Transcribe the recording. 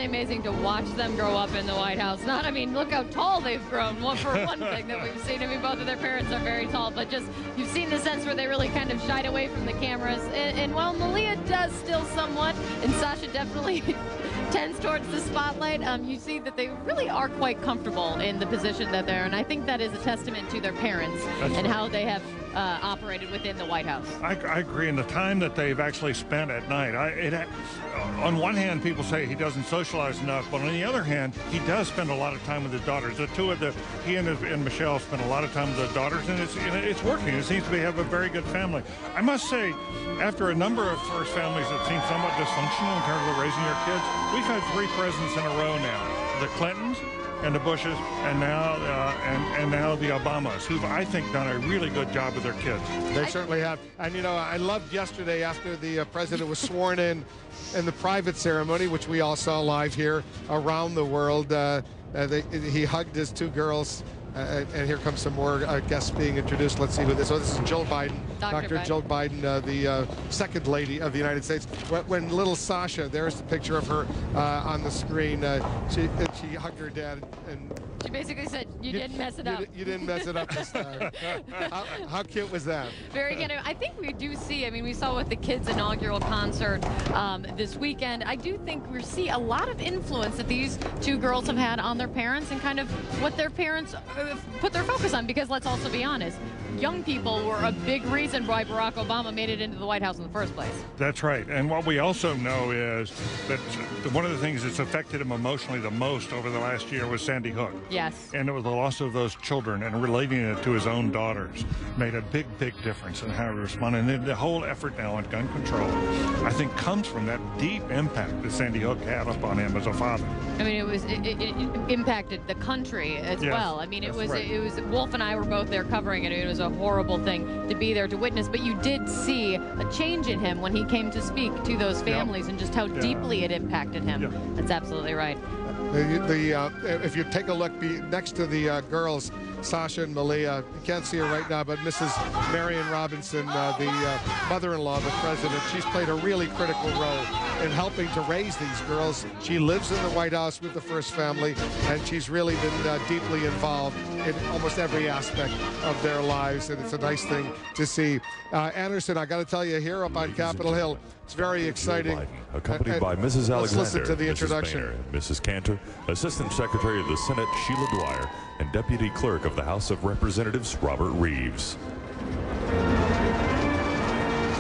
really amazing to watch them grow up in the White House. I mean, look how tall they've grown. For one thing that we've seen. I mean, both of their parents are very tall, but just you've seen the sense where they really kind of shied away from the cameras. And while Mailia does still somewhat, and Sasha definitely tends towards the spotlight, you see that they really are quite comfortable in the position that they're in. And I think that is a testament to their parents and how they have operated within the White House. I agree. And the time that they've actually spent at night, on one hand, people say he doesn't socialize enough, but on the other hand, he does spend a lot of time with his daughters. He and Michelle spend a lot of time with their daughters, and it's working. It seems to have a very good family. I must say, after a number of first families that seem somewhat dysfunctional in terms of raising your kids, we've had 3 presidents in a row now: the Clintons, and the Bushes, and now the Obamas, who've, I think, done a really good job with their kids. They certainly have. And, you know, I loved yesterday after the president was sworn in the private ceremony, which we all saw live here around the world. He hugged his 2 girls. And here comes some more guests being introduced. Let's see who this is. So this is Jill Biden, Dr. Jill Biden, the second lady of the United States. When little Sasha, there's the picture of her on the screen, she hugged her dad. And she basically said, you didn't mess it up. You didn't mess it up this time. How cute was that? Very good. I think we do see, I mean, we saw with the kids' inaugural concert this weekend, I do think we see a lot of influence that these 2 girls have had on their parents and kind of what their parents put their focus on, because let's also be honest, young people were a big reason why Barack Obama made it into the White House in the first place. That's right. And what we also know is that one of the things that's affected him emotionally the most over the last year was Sandy Hook. Yes. And it was the loss of those children, and relating it to his own daughters made a big, big difference in how he responded. And the whole effort now on gun control, I think, comes from that deep impact that Sandy Hook had upon him as a father. I mean, it impacted the country as well. I mean, it was Wolf and I were both there covering it. It was a horrible thing to be there to witness, but you did see a change in him when he came to speak to those families and just how deeply it impacted him. That's absolutely right. If you take a look next to the girls, Sasha and Mailia, you can't see her right now, but Mrs. Marion Robinson, the mother-in-law of the president, she's played a really critical role in helping to raise these girls. She lives in the White House with the first family, and she's really been deeply involved in almost every aspect of their lives, and it's a nice thing to see. Anderson, I got to tell you, here up on Capitol Hill, it's very exciting. Biden, accompanied by Mrs. Alexander, let's listen to the introduction. Mrs. Boehner, Mrs. Cantor, Assistant Secretary of the Senate Sheila Dwyer, and Deputy Clerk of the House of Representatives Robert Reeves.